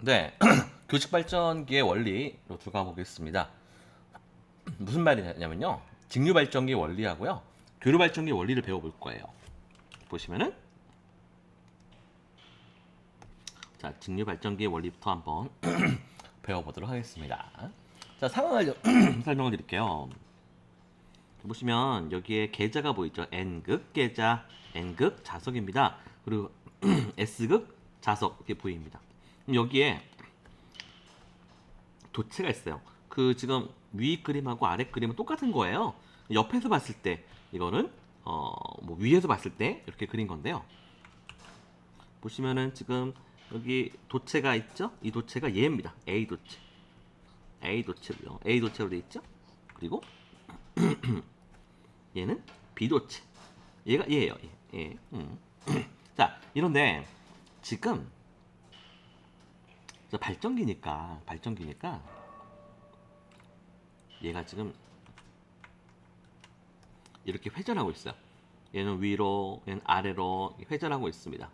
네, 교직 발전기의 원리로 들어가 보겠습니다. 무슨 말이냐면요, 직류 발전기 원리하고요, 교류 발전기 원리를 배워볼 거예요. 보시면은 자, 직류 발전기의 원리부터 한번 배워보도록 하겠습니다. 자, 상황을 설명을 드릴게요. 보시면 여기에 계좌가 보이죠? N극 계좌, N극 자석입니다. 그리고 S극 자석 이렇게 보입니다. 그럼 여기에 도체가 있어요. 그 지금 위 그림하고 아래 그림은 똑같은 거예요. 옆에서 봤을 때 이거는 뭐 위에서 봤을 때 이렇게 그린 건데요. 보시면은 지금 여기 도체가 있죠? 이 도체가 얘입니다. A 도체. A 도체로요. A 도체로 돼 있죠? 그리고 얘는 B 도체. 얘가 얘예요. 얘. 얘. 자, 이런데 지금 발전기니까 얘가 지금 이렇게 회전하고 있어요. 얘는 위로, 얘는 아래로 회전하고 있습니다.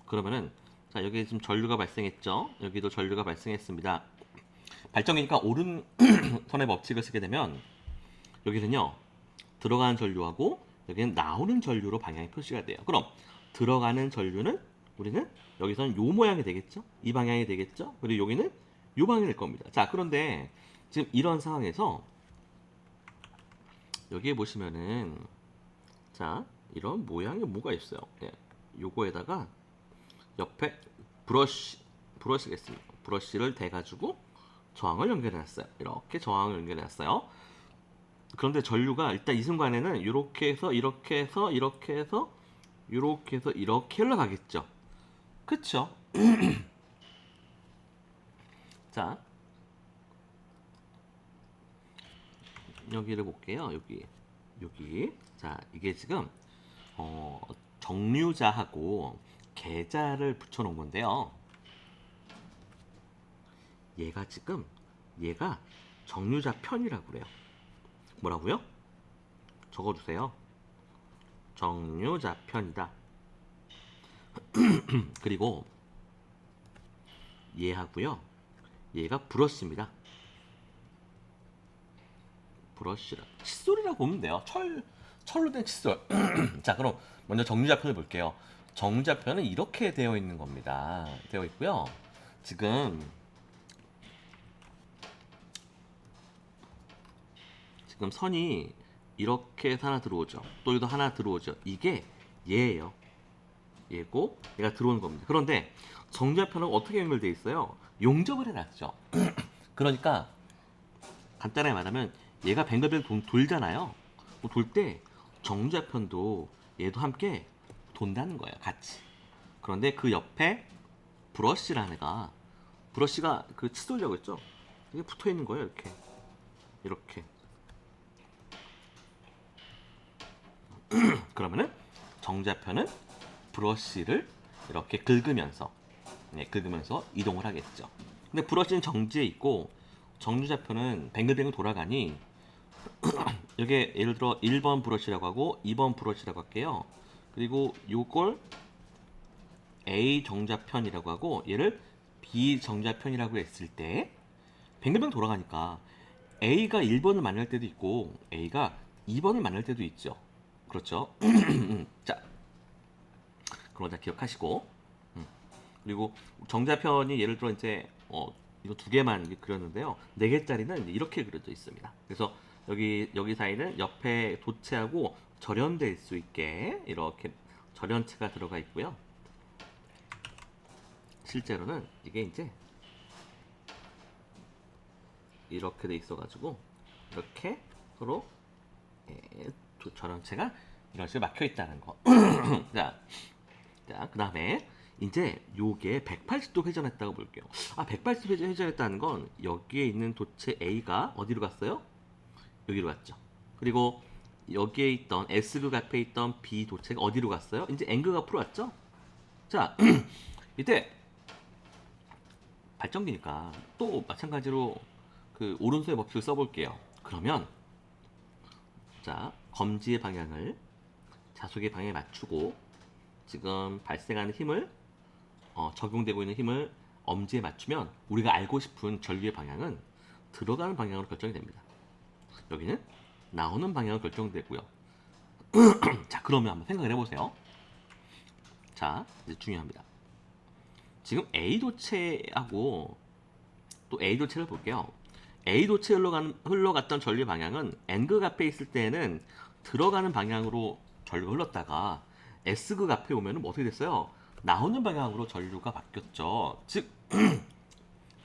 그러면은 자, 여기 지금 전류가 발생했죠. 여기도 전류가 발생했습니다. 발전기니까 오른손의 법칙을 쓰게 되면 여기는요, 들어가는 전류하고 여기는 나오는 전류로 방향이 표시가 돼요. 그럼 들어가는 전류는 우리는 여기서는 요 모양이 되겠죠. 이 방향이 되겠죠. 그리고 여기는 요 방향이 될 겁니다. 자, 그런데 지금 이런 상황에서 여기에 보시면은 자, 이런 모양의 뭐가 있어요. 예, 요거에다가 옆에 브러쉬겠습니다. 브러쉬를 대가지고 저항을 연결해놨어요. 이렇게 저항을 연결해놨어요. 그런데 전류가 일단 이 순간에는 이렇게 해서 이렇게 해서 이렇게 해서 이렇게 해서 이렇게 흘러가겠죠. 그쵸? 자, 여기를 볼게요. 여기. 자, 이게 지금 어, 정류자하고 계자를 붙여놓은 건데요. 얘가 지금 얘가 정류자 편이라고 그래요. 뭐라고요? 적어주세요. 정류자 편이다. 그리고 얘하고요. 얘가 브러쉬입니다. 브러쉬라 칫솔이라고 보면 돼요. 철로 된 칫솔. 자, 그럼 먼저 정류자편을 볼게요. 정류자편은 이렇게 되어 있는 겁니다. 되어 있고요. 지금 선이 이렇게 해서 하나 들어오죠. 또 여기도 하나 들어오죠. 이게 얘예요. 얘고 얘가 들어오는 겁니다. 그런데 정류자편은 어떻게 연결되어 있어요? 용접을 해놨죠. 그러니까 간단하게 말하면 얘가 뱅글뱅글 돌잖아요. 돌 때 정자편도 얘도 함께 돈다는 거예요. 같이. 그런데 그 옆에 브러쉬라는 애가 브러쉬가 그 칫솔이라고 했죠. 이게 붙어 있는 거예요. 이렇게. 이렇게. 그러면은 정자편은 브러쉬를 이렇게 긁으면서 긁으면서 이동을 하겠죠. 근데 브러쉬는 정지에 있고 정류자편은 뱅글뱅글 돌아가니 이게 예를 들어 1번 브러쉬라고 하고 2번 브러쉬라고 할게요. 그리고 요걸 A 정자편이라고 하고 얘를 B 정자편이라고 했을 때 뱅글뱅글 돌아가니까 A가 1번을 만날 때도 있고 A가 2번을 만날 때도 있죠. 그렇죠? 자, 그런 거 다 기억하시고 그리고 정자편이 예를 들어 이제 이거 두 개만 그렸는데요. 네 개짜리는 이렇게 그려져 있습니다. 그래서 여기 사이는 옆에 도체하고 절연될 수 있게 이렇게 절연체가 들어가 있고요. 실제로는 이게 이제 이렇게 돼 있어가지고 이렇게 서로 절연체가 이런 식으로 막혀 있다는 거. 자, 그 다음에 이제 요게 180도 회전했다고 볼게요. 180도 회전했다는 건 여기에 있는 도체 A가 어디로 갔어요? 여기로 갔죠. 그리고 여기에 있던 S극 앞에 있던 B 도체가 어디로 갔어요? 이제 N극 앞으로 왔죠? 자, 이때 발전기니까 또 마찬가지로 그 오른손의 법칙을 써볼게요. 그러면 자, 검지의 방향을 자속의 방향에 맞추고 지금 발생하는 힘을 적용되고 있는 힘을 엄지에 맞추면 우리가 알고 싶은 전류의 방향은 들어가는 방향으로 결정이 됩니다. 여기는 나오는 방향으로 결정되고요. 자, 그러면 한번 생각을 해보세요. 자, 이제 중요합니다. 지금 A 도체하고 또 A 도체를 볼게요. A 도체 흘러갔던 전류 방향은 N극 앞에 있을 때는 들어가는 방향으로 전류가 흘렀다가 S극 앞에 오면은 뭐 어떻게 됐어요? 나오는 방향으로 전류가 바뀌었죠. 즉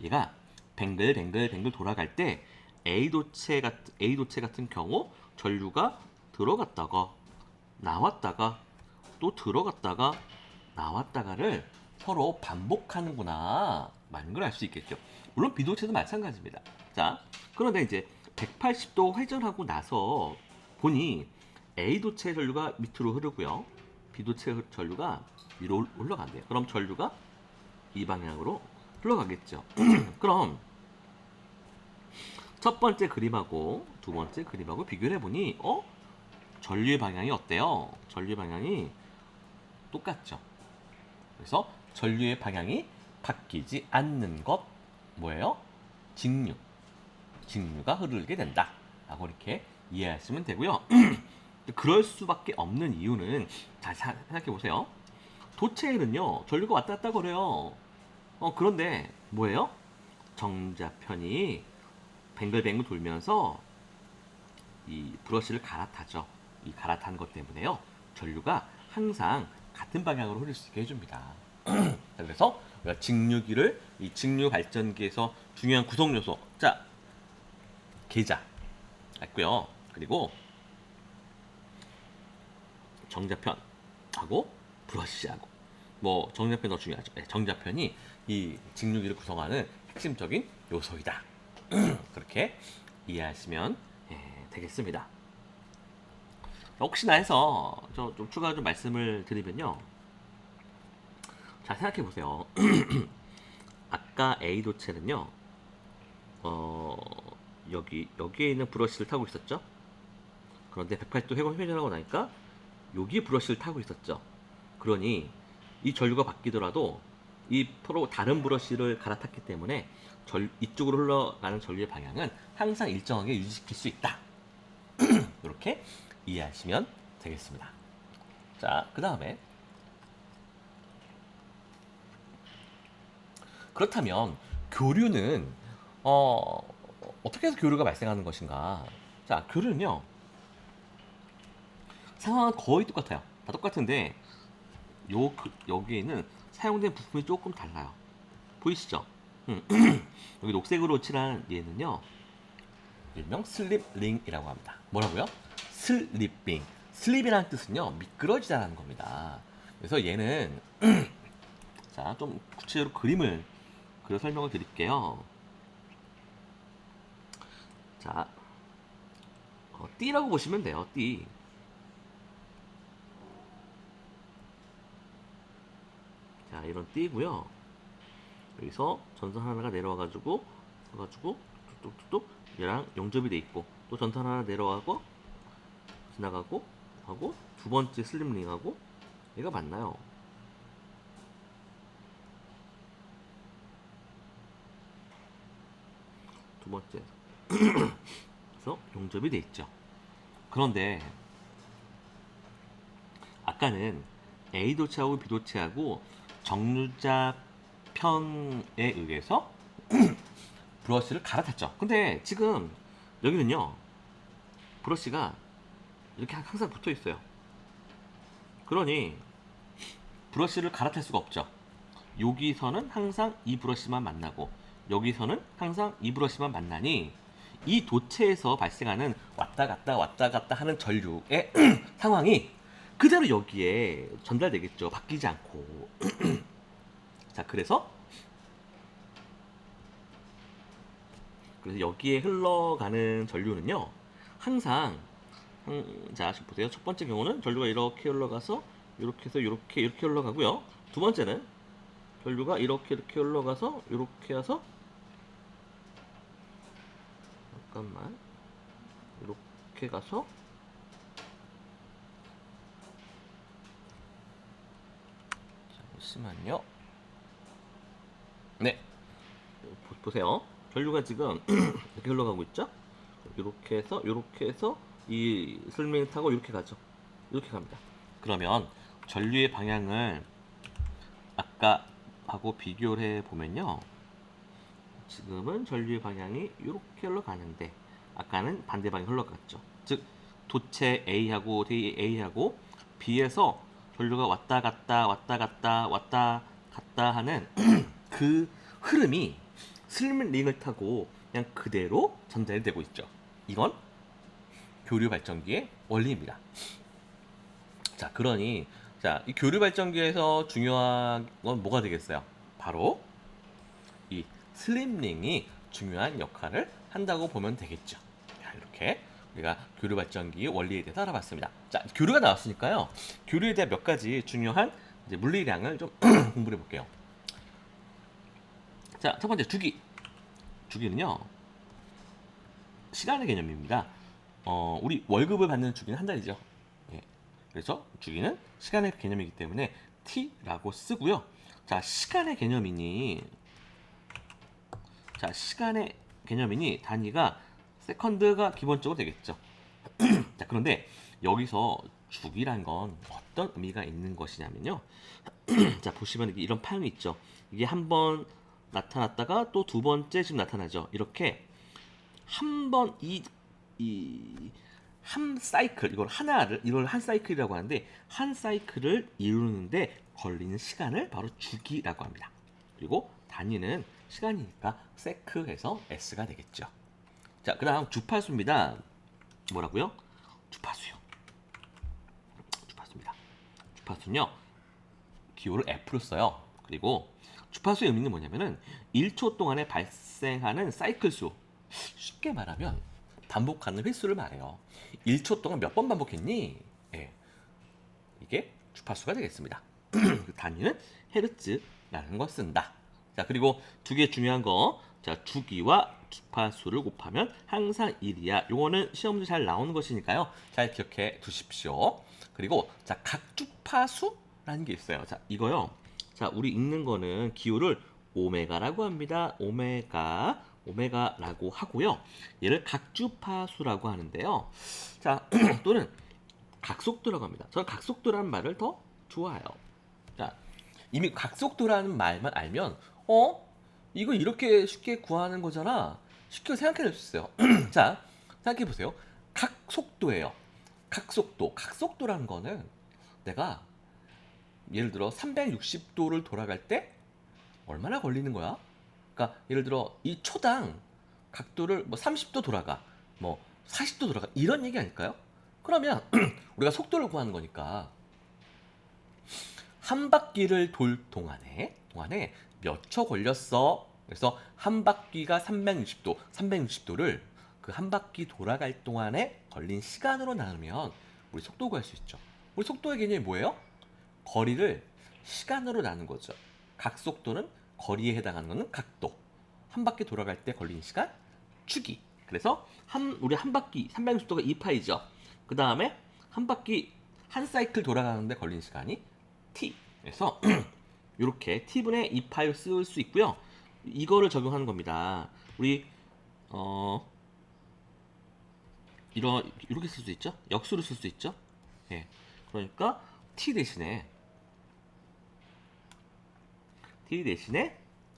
얘가 뱅글뱅글 돌아갈 때 A 도체 같은 경우 전류가 들어갔다가 나왔다가 또 들어갔다가 나왔다가를 서로 반복하는구나 라는 걸 알 수 있겠죠. 물론 B 도체도 마찬가지입니다. 자, 그런데 이제 180도 회전하고 나서 보니 A 도체 전류가 밑으로 흐르고요. B 도체 전류가 위로 올라간대요. 그럼 전류가 이 방향으로 흘러가겠죠. 그럼 첫 번째 그림하고 두 번째 그림하고 비교를 해보니 전류의 방향이 어때요? 전류의 방향이 똑같죠. 그래서 전류의 방향이 바뀌지 않는 것 뭐예요? 직류. 직류가 흐르게 된다. 라고 이렇게 이해하시면 되고요. 그럴 수밖에 없는 이유는 자, 생각해 보세요. 도체에는요 전류가 왔다 갔다 거려요. 그런데 뭐예요? 정자편이 뱅글뱅글 돌면서 이 브러쉬를 갈아타죠. 이 갈아탄 것 때문에요. 전류가 항상 같은 방향으로 흐를 수 있게 해줍니다. 그래서 우리가 직류기를 이 직류 발전기에서 중요한 구성 요소 자 계자 했고요. 그리고 정자편하고 브러쉬하고 뭐 정자편 더 중요하죠. 네, 정자편이 이 직류기를 구성하는 핵심적인 요소이다. 그렇게 이해하시면 되겠습니다. 혹시나 해서 좀 추가 좀 말씀을 드리면요. 자, 생각해 보세요. 아까 A 도체는요. 여기에 있는 브러쉬를 타고 있었죠. 그런데 180도 회전하고 나니까 여기 브러쉬를 타고 있었죠. 그러니 이 전류가 바뀌더라도 이 서로 다른 브러쉬를 갈아탔기 때문에 이쪽으로 흘러가는 전류의 방향은 항상 일정하게 유지시킬 수 있다. 이렇게 이해하시면 되겠습니다. 자, 그 다음에 그렇다면 교류는 어떻게 해서 교류가 발생하는 것인가? 자, 교류는요. 상황은 거의 똑같아요. 다 똑같은데 여기에는 사용된 부품이 조금 달라요. 보이시죠? 여기 녹색으로 칠한 얘는요. 일명 슬립링이라고 합니다. 뭐라고요? 슬립링. 슬립이라는 뜻은요. 미끄러지다라는 겁니다. 그래서 얘는 자, 좀 구체적으로 그림을 그려 설명을 드릴게요. 자, 띠라고 보시면 돼요. 띠. 자, 이런 띠고요. 여기서 전선 하나가 내려와가지고 뚝뚝뚝뚝 얘랑 용접이 돼 있고 또 전선 하나 내려가고 지나가고 하고 두 번째 슬립링하고 얘가 맞나요? 두 번째 그래서 용접이 돼 있죠. 그런데 아까는 A 도체하고 B 도체하고 정류자 편에 의해서 브러쉬를 갈아탔죠. 근데 지금 여기는요 브러쉬가 이렇게 항상 붙어 있어요. 그러니 브러쉬를 갈아탈 수가 없죠. 여기서는 항상 이 브러쉬만 만나고 여기서는 항상 이 브러쉬만 만나니 이 도체에서 발생하는 왔다 갔다 하는 전류의 상황이 그대로 여기에 전달되겠죠. 바뀌지 않고. 자, 그래서 여기에 흘러가는 전류는요. 항상 자, 보세요. 첫 번째 경우는 전류가 이렇게 흘러가서 이렇게 해서 이렇게 흘러가고요. 두 번째는 전류가 이렇게 흘러가서 이렇게 해서 잠깐만 이렇게 가서 잠시만요. 보세요. 전류가 지금 이렇게 흘러가고 있죠? 이렇게 해서 이 슬링 타고 이렇게 가죠. 이렇게 갑니다. 그러면 전류의 방향을 아까 하고 비교를 해 보면요. 지금은 전류의 방향이 이렇게 흘러가는데 아까는 반대 방향 흘러갔죠. 즉 도체 A하고 B에서 전류가 왔다 갔다 하는 그 흐름이 슬림링을 타고 그냥 그대로 전달이 되고 있죠. 이건 교류 발전기의 원리입니다. 자, 그러니 이 교류 발전기에서 중요한 건 뭐가 되겠어요? 바로 이 슬림링이 중요한 역할을 한다고 보면 되겠죠. 자, 이렇게 우리가 교류 발전기의 원리에 대해서 알아봤습니다. 자, 교류가 나왔으니까요. 교류에 대한 몇 가지 중요한 이제 물리량을 좀 공부해 볼게요. 자, 첫 번째 주기. 주기는요. 시간의 개념입니다. 우리 월급을 받는 주기는 한 달이죠. 예. 그래서 주기는 시간의 개념이기 때문에 T라고 쓰고요. 자, 시간의 개념이니 단위가 세컨드가 기본적으로 되겠죠. 자, 그런데 여기서 주기란 건 어떤 의미가 있는 것이냐면요. 자, 보시면 이런 판이 있죠. 이게 한 번 나타났다가 또 두 번째 지금 나타나죠. 이렇게 한 번 한 사이클 이걸 한 사이클이라고 하는데 한 사이클을 이루는데 걸리는 시간을 바로 주기라고 합니다. 그리고 단위는 시간이니까 세크해서 S가 되겠죠. 자, 그다음 주파수입니다. 뭐라고요? 주파수요. 주파수입니다. 주파수는요. 기호를 F로 써요. 그리고 주파수의 의미는 뭐냐면은 1초 동안에 발생하는 사이클 수. 쉽게 말하면 반복하는 횟수를 말해요. 1초 동안 몇 번 반복했니? 예. 이게 주파수가 되겠습니다. 그 단위는 헤르츠라는 걸 쓴다. 자, 그리고 두 개 중요한 거. 자, 주기와 주파수를 곱하면 항상 1이야. 요거는 시험도 잘 나오는 것이니까요. 잘 기억해 두십시오. 그리고 자, 각주파수라는 게 있어요. 자, 이거요. 자, 우리 읽는 거는 기호를 오메가라고 합니다. 오메가라고 하고요. 얘를 각주파수라고 하는데요. 자, 또는 각속도라고 합니다. 저는 각속도라는 말을 더 좋아해요. 자, 이미 각속도라는 말만 알면 이거 이렇게 쉽게 구하는 거잖아. 쉽게 생각해낼 수 있어요. 자, 생각해 보세요. 각속도예요. 각속도라는 거는 내가 예를 들어 360도를 돌아갈 때 얼마나 걸리는 거야? 그러니까 예를 들어 이 초당 각도를 뭐 30도 돌아가, 뭐 40도 돌아가 이런 얘기 아닐까요? 그러면 우리가 속도를 구하는 거니까 한 바퀴를 돌 동안에 몇 초 걸렸어? 그래서 한 바퀴가 360도를 그 한 바퀴 돌아갈 동안에 걸린 시간으로 나누면 우리 속도 구할 수 있죠. 우리 속도의 개념이 뭐예요? 거리를 시간으로 나눈 거죠. 각속도는 거리에 해당하는 거는 각도. 한 바퀴 돌아갈 때 걸린 시간 주기. 그래서 우리 한 바퀴 360도가 2파이죠. 그 다음에 한 바퀴 한 사이클 돌아가는데 걸린 시간이 t. 그래서 이렇게 t분의 2파이를 쓸 수 있고요. 이거를 적용하는 겁니다. 우리 이렇게 쓸 수 있죠. 역수로 쓸 수 있죠. 예. 그러니까 t 대신에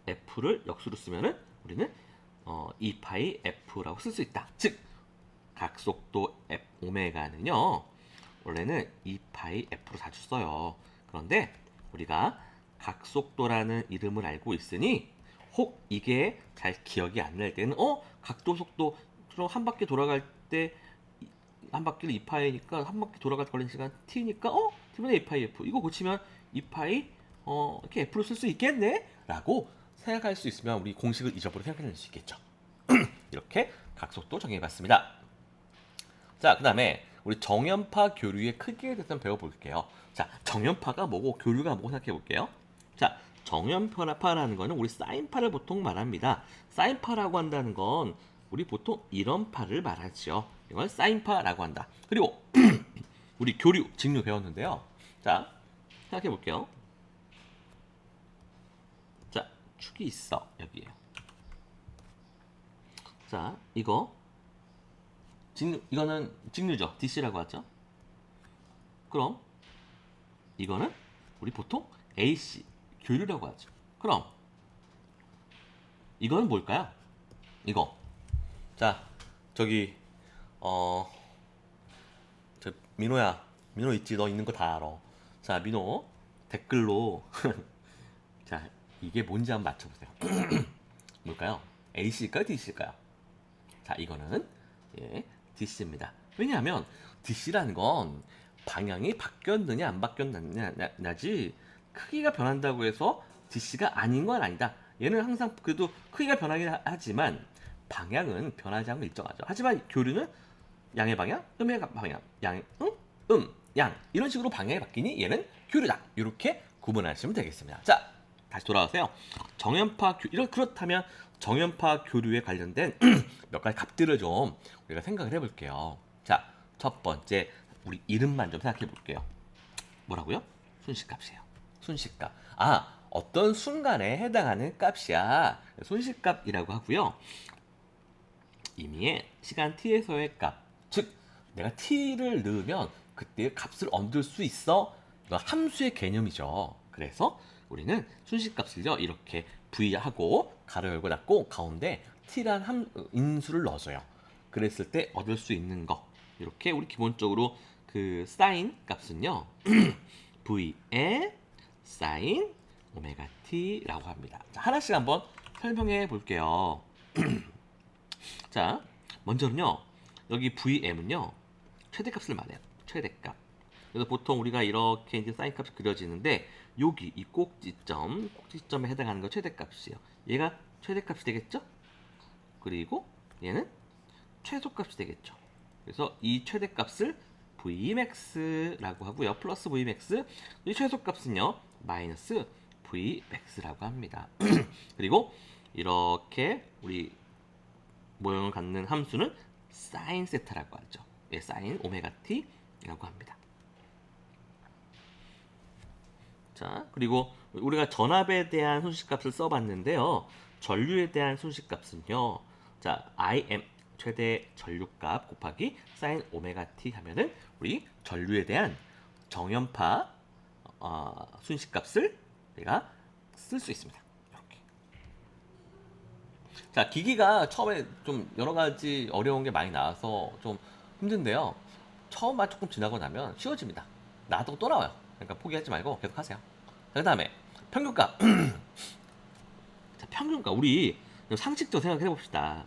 f를 역수로 쓰면은 우리는 2파이 f라고 쓸 수 있다. 즉 각속도 오메가는요 원래는 2파이 f로 자주 써요. 그런데 우리가 각속도라는 이름을 알고 있으니 혹 이게 잘 기억이 안 날 때는 각도 속도 한 바퀴 돌아갈 때 한 바퀴를 2파이니까 한 바퀴 돌아갈 때 걸리는 시간 t니까 t분의 2파이 f 이거 고치면 2파이 이렇게 f로 쓸 수 있겠네? 라고 생각할 수 있으면 우리 공식을 잊어버려 생각해낼 수 있겠죠. 이렇게 각속도 정해봤습니다. 자, 그 다음에 우리 정연파 교류의 크기에 대해서 배워볼게요. 자, 정연파가 뭐고 교류가 뭐고 생각해볼게요. 자, 정연파라는 거는 우리 사인파를 보통 말합니다. 사인파라고 한다는 건 우리 보통 이런 파를 말하죠. 이걸 사인파라고 한다. 그리고 우리 교류, 직류 배웠는데요. 자, 생각해볼게요. 자, 축이 있어. 여기에요. 이거는 직류죠. DC라고 하죠. 그럼 이거는 우리 보통 AC 교류라고 하죠. 그럼 이거는 뭘까요? 이거. 자, 저기 어, 저 민호야. 민호 있지? 너 있는 거 다 알아. 자, 민호 댓글로 자, 이게 뭔지 한번 맞춰 보세요. 뭘까요? AC일까요? DC일까요? 자, 이거는 예, DC입니다. 왜냐하면 DC라는 건 방향이 바뀌었느냐 안 바뀌었느냐지 크기가 변한다고 해서 DC가 아닌 건 아니다. 얘는 항상 그래도 크기가 변하긴 하지만 방향은 변하지 않고 일정하죠. 하지만 교류는 양의 방향, 음의 방향, 양 이런 식으로 방향이 바뀌니 얘는 교류다. 이렇게 구분하시면 되겠습니다. 자, 다시 돌아오세요. 그렇다면 정연파 교류에 관련된 몇 가지 값들을 좀 우리가 생각을 해볼게요. 자, 첫 번째 우리 이름만 좀 생각해 볼게요. 뭐라고요? 순식값이에요. 순식값. 아, 어떤 순간에 해당하는 값이야. 순식값이라고 하고요. 임의의 시간 t에서의 값. 즉, 내가 t를 넣으면 그때 값을 얻을 수 있어. 이건 함수의 개념이죠. 그래서 우리는 순식값을요 이렇게 v하고 가로 열고 닫고 가운데 t란 인수를 넣어줘요. 그랬을 때 얻을 수 있는 거 이렇게 우리 기본적으로 그 사인 값은요 v의 사인 오메가 t라고 합니다. 자, 하나씩 한번 설명해 볼게요. 자, 먼저는요 여기 vm은요 최대값을 말해요. 최대값. 그래서 보통 우리가 이렇게 이제 사인 값이 그려지는데 여기 이 꼭지점에 해당하는 거 최대값이에요. 얘가 최대값이 되겠죠? 그리고 얘는 최소값이 되겠죠. 그래서 이 최대값을 Vmax라고 하고요. 플러스 Vmax. 이 최소값은요. 마이너스 Vmax라고 합니다. 그리고 이렇게 우리 모형을 갖는 함수는 사인 세타라고 하죠. 예, 사인 오메가 t라고 합니다. 자, 그리고 우리가 전압에 대한 손실값을 써봤는데요. 전류에 대한 손실값은요. 자, im 최대 전류값 곱하기 사인 오메가 t 하면은 우리 전류에 대한 정연파 순식값을 내가 쓸 수 있습니다. 이렇게. 자, 기기가 처음에 좀 여러 가지 어려운 게 많이 나와서 좀 힘든데요. 처음만 조금 지나고 나면 쉬워집니다. 나도 또 나와요. 그러니까 포기하지 말고 계속 하세요. 그 다음에 평균값. 자, 평균값. 우리 상식적으로 생각해 봅시다.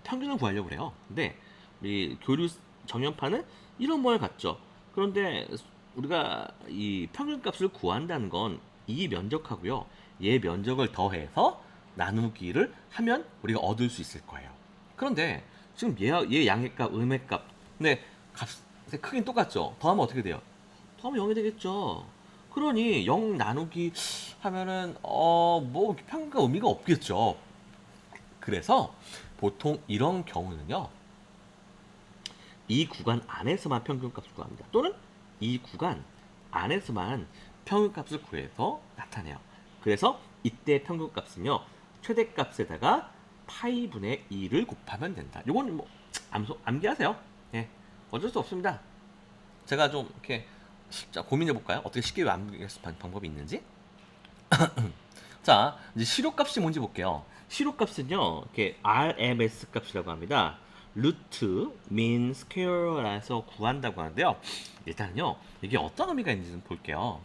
평균을 구하려고 그래요. 근데 우리 교류 정연파는 이런 모양을 갖죠. 그런데 우리가 이 평균값을 구한다는 건 이 면적하고요. 얘 면적을 더해서 나누기를 하면 우리가 얻을 수 있을 거예요. 그런데 지금 얘 양의 값, 음의 값. 근데 값의 크기는 똑같죠. 더하면 어떻게 돼요? 더하면 0이 되겠죠. 그러니 0 나누기 하면은 뭐 평균가 의미가 없겠죠. 그래서 보통 이런 경우는요. 이 구간 안에서만 평균값을 구합니다. 또는 이 구간 안에서만 평균값을 구해서 나타내요. 그래서 이때 평균값은요. 최대값에다가 파이분의 2를 곱하면 된다. 요건 뭐 암기하세요. 예. 어쩔 수 없습니다. 제가 좀 이렇게 고민해 볼까요? 어떻게 쉽게 암기할 수 있는 방법이 있는지? 자, 이제 실효값이 뭔지 볼게요. 실효값은요, 이렇게 RMS 값이라고 합니다. 루트, 민, 스퀘어라서 구한다고 하는데요. 일단은요, 이게 어떤 의미가 있는지 좀 볼게요.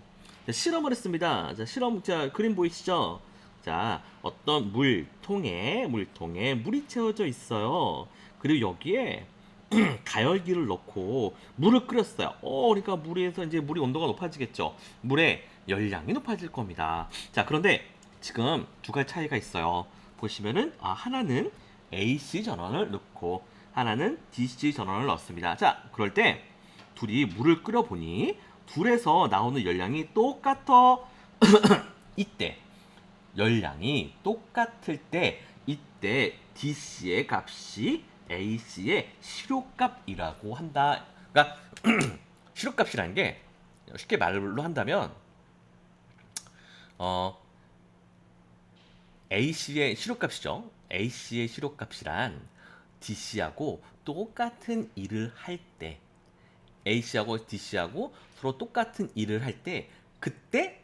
자, 실험을 했습니다. 자, 자, 그림 보이시죠? 자, 어떤 물통에 물이 채워져 있어요. 그리고 여기에 가열기를 넣고 물을 끓였어요. 그러니까 물에서 이제 물이 온도가 높아지겠죠. 물의 열량이 높아질 겁니다. 자, 그런데 지금 두 가지 차이가 있어요. 보시면은 하나는 AC 전원을 넣고 하나는 DC 전원을 넣습니다. 자, 그럴 때 둘이 물을 끓여보니 둘에서 나오는 열량이 똑같아. 이때 열량이 똑같을 때 이때 DC의 값이 AC의 실효값이라고 한다. 그러니까 실효값이라는 게 쉽게 말로 한다면 AC의 실효값이죠. AC의 실효값이란 DC하고 똑같은 일을 할 때, A씨하고 DC하고 서로 똑같은 일을 할 때, 그때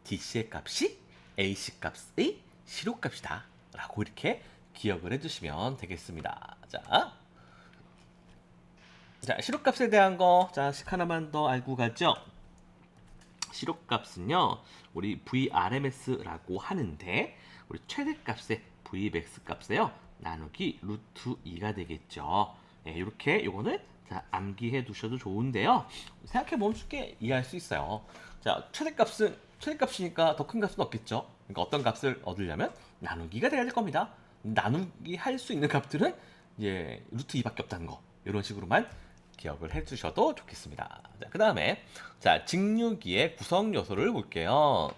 DC의 값이 AC 값의 실효값이다 라고 이렇게 기억을 해주시면 되겠습니다. 자, 실효값에 대한 거, 자, 하나만 더 알고 가죠. 실효값은요, 우리 VRMS라고 하는데, 우리 최대값의 Vmax 값에요, 나누기 루트 2가 되겠죠. 네, 이렇게 요거는 자, 암기해 두셔도 좋은데요. 생각해 보면 쉽게 이해할 수 있어요. 자, 최대값이니까 더 큰 값은 없겠죠. 그러니까 어떤 값을 얻으려면 나누기가 돼야 될 겁니다. 나누기 할 수 있는 값들은 이제 루트 2밖에 없다는 거. 이런 식으로만 기억을 해 주셔도 좋겠습니다. 자, 그다음에 자, 직류기의 구성 요소를 볼게요.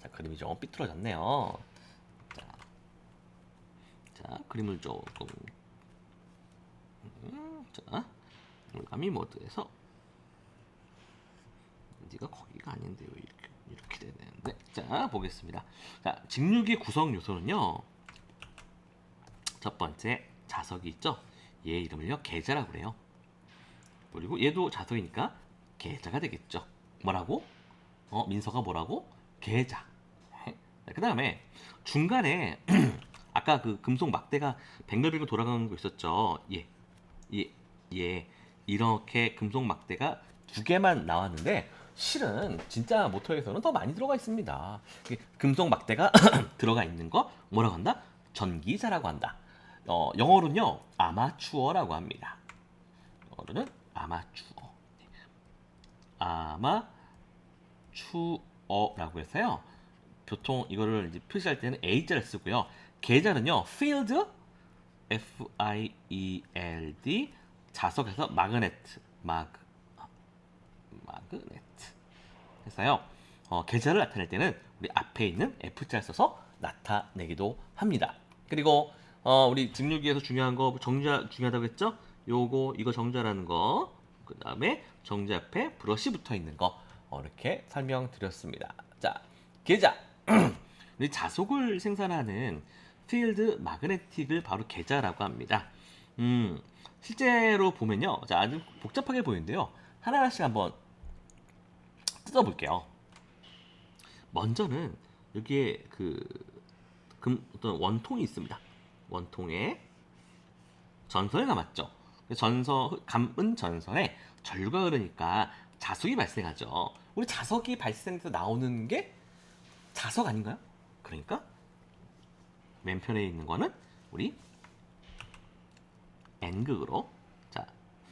자, 그림이 좀 삐뚤어졌네요. 자, 그림을 조금 자, 올가미 모드에서 어디가 거기가 아닌데요. 이렇게 되는데. 자, 보겠습니다. 자, 직류기 구성 요소는요. 첫 번째 자석이 있죠. 얘 이름을요 계좌라고 그래요. 그리고 얘도 자석이니까 계좌가 되겠죠. 뭐라고? 민서가 뭐라고? 계좌. 그 다음에 중간에 아까 그 금속 막대가 뱅글뱅글 돌아가는 거 있었죠. 예. 이렇게 금속 막대가 두 개만 나왔는데 실은 진짜 모터에서는 더 많이 들어가 있습니다. 금속 막대가 들어가 있는 거 뭐라고 한다? 전기자라고 한다. 영어로는요 아마추어라고 합니다. 영어로는 아마추어. 아마추어라고 해서요. 보통 이거를 이제 표시할 때는 A자를 쓰고요. 계좌는요 field F-I-E-L-D 자석에서 마그네트 해서요. 계좌를 나타낼 때는 우리 앞에 있는 F자를 써서 나타내기도 합니다. 그리고 우리 직류기에서 중요한 거 정자 중요하다고 했죠? 이거 정자라는 거. 그 다음에 정자 앞에 브러쉬 붙어 있는 거 이렇게 설명드렸습니다. 자, 계좌. 우리 자석을 생산하는 필드 마그네틱을 바로 계좌라고 합니다. 실제로 보면요, 자, 아주 복잡하게 보이는데요. 하나하나씩 한번 뜯어볼게요. 먼저는 여기에 어떤 원통이 있습니다. 원통에 전선이 감았죠. 감은 전선에 전류가 흐르니까 자석이 발생하죠. 우리 자석이 발생해서 나오는 게 자석 아닌가요? 그러니까 맨편에 있는 거는 우리 N극으로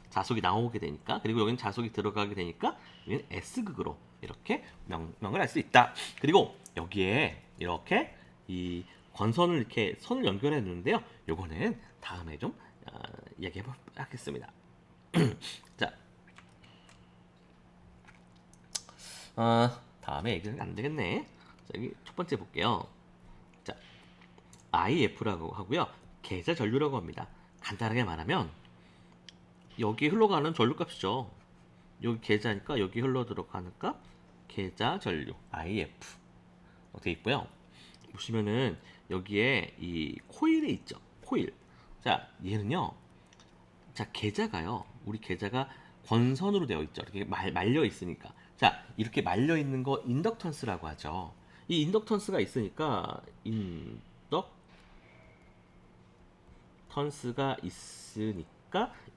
자석이 나오게 되니까, 그리고 여기는 자석이 들어가게 되니까 여기는 S극으로 이렇게 명을 할 수 있다. 그리고 여기에 이렇게 이 권선을 이렇게 선을 연결해 놓는데요. 요거는 다음에 좀 이야기해 보겠습니다. 자, 다음에 얘기는 안 되겠네. 자, 여기 첫 번째 볼게요. 자, IF라고 하고요. 계좌 전류라고 합니다. 간단하게 말하면 여기 흘러가는 전류값이죠. 여기 계좌니까 여기 흘러 들어가는 값 계좌 전류 IF 돼 있고요. 보시면은 여기에 이 코일이 있죠. 코일. 자, 얘는요. 자, 계좌가요. 우리 계좌가 권선으로 되어 있죠. 이렇게 말려 있으니까. 자, 이렇게 말려 있는 거 인덕턴스라고 하죠. 이 인덕턴스가 있으니까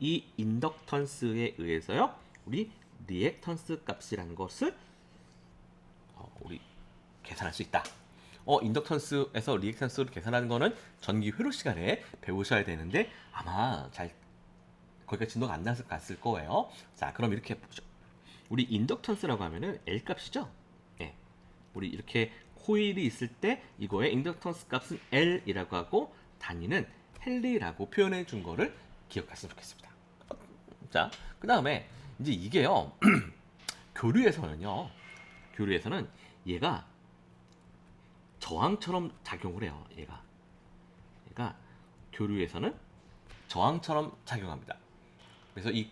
이 인덕턴스에 의해서요. 우리 리액턴스 값이라는 것을 우리 계산할 수 있다. 인덕턴스에서 리액턴스를 계산하는 거는 전기 회로 시간에 배우셔야 되는데 아마 거기가 진도가 안 났을 거예요. 자, 그럼 이렇게 보죠. 우리 인덕턴스라고 하면은 L 값이죠. 예. 우리 이렇게 코일이 있을 때 이거의 인덕턴스 값은 L이라고 하고 단위는 헨리라고 표현해 준 거를 기억하시면 좋겠습니다. 자, 그 다음에 이제 이게요. 교류에서는 얘가 저항처럼 작용을 해요. 얘가 교류에서는 저항처럼 작용합니다. 그래서 이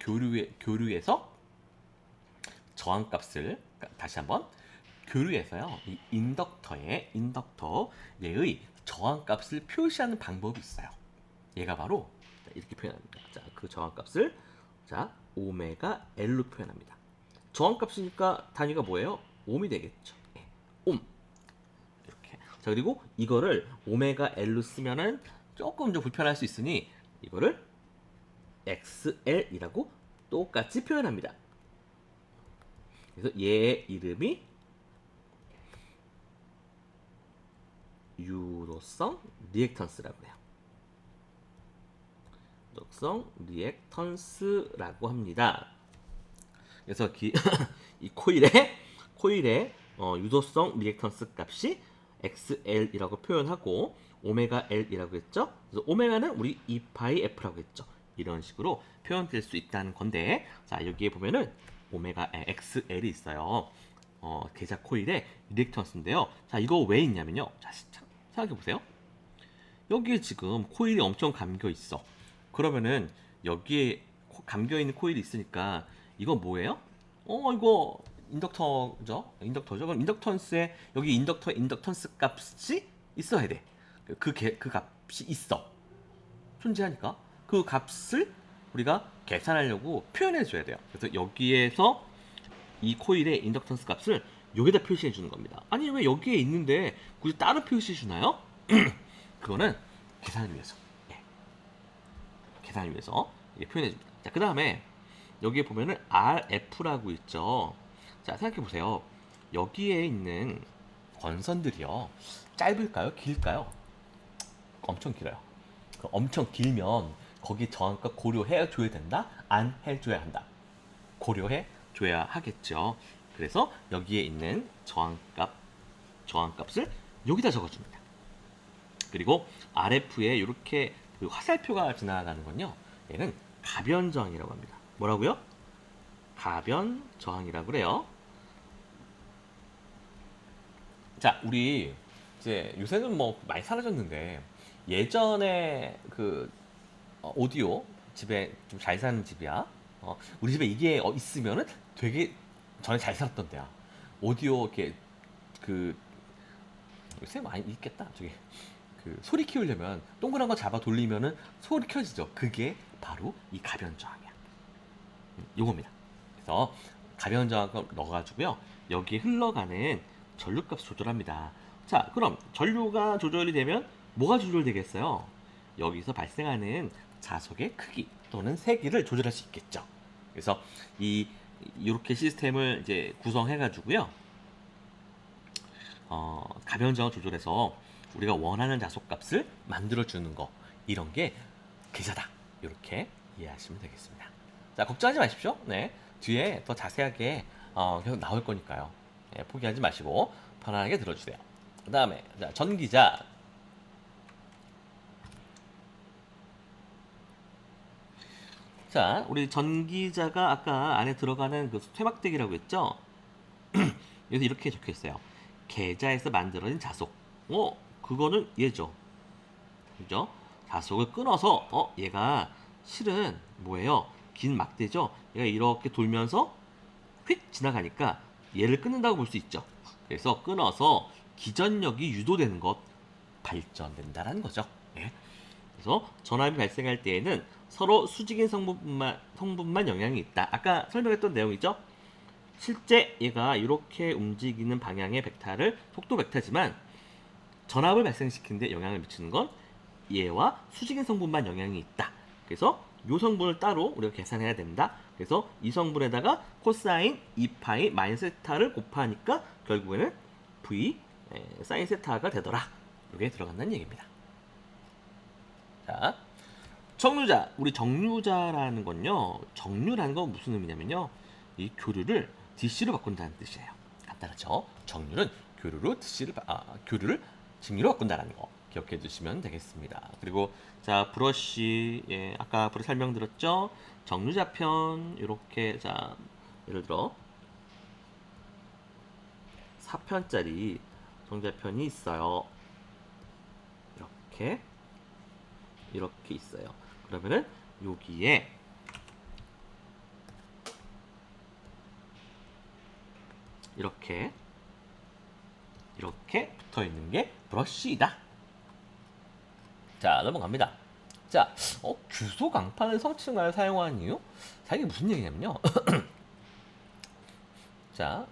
교류에서 저항값을 다시 한번 교류에서요. 이 인덕터의 저항값을 표시하는 방법이 있어요. 얘가 바로 이렇게 표현합니다. 자, 그 저항값을 자 오메가 L로 표현합니다. 저항값이니까 단위가 뭐예요? 옴이 되겠죠. 네, 옴. 이렇게. 자, 그리고 이거를 오메가 L로 쓰면은 조금 좀 불편할 수 있으니 이거를 XL이라고 똑같이 표현합니다. 그래서 얘의 이름이 유도성 리액턴스라고 해요. 유도성 리액턴스라고 합니다. 그래서 이 코일의 유도성 리액턴스 값이 XL이라고 표현하고 오메가 L이라고 했죠. 그래서 오메가는 우리 2파이 F라고 했죠. 이런 식으로 표현될 수 있다는 건데, 자 여기에 보면은 오메가 XL이 있어요. 계좌 코일의 리액턴스인데요. 자 이거 왜 있냐면요. 자 생각해 보세요. 여기에 지금 코일이 엄청 감겨 있어. 그러면은 여기에 감겨 있는 코일이 있으니까 이거 뭐예요? 이거 인덕터죠? 인덕터죠? 그럼 인덕턴스에 여기 인덕턴스 값이 있어야 돼. 그 값이 있어. 존재하니까 그 값을 우리가 계산하려고 표현해 줘야 돼요. 그래서 여기에서 이 코일의 인덕턴스 값을 여기다 표시해 주는 겁니다. 아니 왜 여기에 있는데 굳이 따로 표시해 주나요? 그거는 계산을 위해서. 네. 계산을 위해서 이게 표현해 줍니다. 자, 그 다음에 여기에 보면은 RF라고 있죠. 자, 생각해 보세요. 여기에 있는 권선들이요. 짧을까요? 길까요? 엄청 길어요. 엄청 길면 거기 저항값 고려해 줘야 된다? 안 해줘야 한다? 고려해 줘야 하겠죠. 그래서 여기에 있는 저항값을 여기다 적어줍니다. 그리고 RF에 이렇게 그 화살표가 지나가는 건요. 얘는 가변 저항이라고 합니다. 뭐라고요? 가변 저항이라고 그래요. 자, 우리 이제 요새는 뭐 많이 사라졌는데 예전에 그 오디오 집에 좀 잘 사는 집이야. 우리 집에 이게 있으면은 되게 전에 잘 살았던 데야. 오디오 이렇게 그 요새 많이 있겠다. 저기 그 소리 키우려면 동그란 거 잡아 돌리면은 소리 켜지죠. 그게 바로 이 가변 저항이야. 요겁니다. 그래서 가변 저항을 넣어가지고요. 여기에 흘러가는 전류값 조절합니다. 자, 그럼 전류가 조절이 되면 뭐가 조절되겠어요? 여기서 발생하는 자석의 크기 또는 세기를 조절할 수 있겠죠. 그래서 이렇게 시스템을 이제 구성해가지고요. 가변 저항 조절해서 우리가 원하는 자석값을 만들어주는 거 이런 게 계좌다. 이렇게 이해하시면 되겠습니다. 자, 걱정하지 마십시오. 네, 뒤에 더 자세하게 계속 나올 거니까요. 네, 포기하지 마시고 편안하게 들어주세요. 그 다음에 전기자. 자, 우리 전기자가 아까 안에 들어가는 그 쇠막대기라고 했죠? 여기서 이렇게 적혀 있어요. 계좌에서 만들어진 자석. 그거는 얘죠. 그죠? 자석을 끊어서 얘가 실은 뭐예요? 긴 막대죠. 얘가 이렇게 돌면서 휙 지나가니까 얘를 끊는다고 볼 수 있죠. 그래서 끊어서 기전력이 유도되는 것 발전된다라는 거죠. 네. 그래서 전압이 발생할 때에는 서로 수직인 성분만 영향이 있다. 아까 설명했던 내용이죠. 실제 얘가 이렇게 움직이는 방향의 벡터를 속도 벡터지만 전압을 발생시키는데 영향을 미치는 건 얘와 수직인 성분만 영향이 있다. 그래서 이 성분을 따로 우리가 계산해야 된다. 그래서 이 성분에다가 코사인 2파이 마이너스 세타를 곱하니까 결국에는 V 사인 세타가 되더라. 이게 들어간다는 얘기입니다. 자, 정류자. 우리 정류자라는 건요. 정류라는 건 무슨 의미냐면요. 이 교류를 DC로 바꾼다는 뜻이에요. 간단하죠? 정류는 교류를 직류로 바꾼다는 거 기억해 주시면 되겠습니다. 그리고 자, 브러쉬, 아까 설명드렸죠? 정류자편 이렇게 자, 예를 들어 4편짜리 정류자편이 있어요. 이렇게 있어요. 그러면은 여기에 이렇게 붙어 있는 게 브러쉬이다. 자, 넘어갑니다. 자, 규소 강판을 성층화에 사용한 이유? 자, 이게 무슨 얘기냐면요. 자,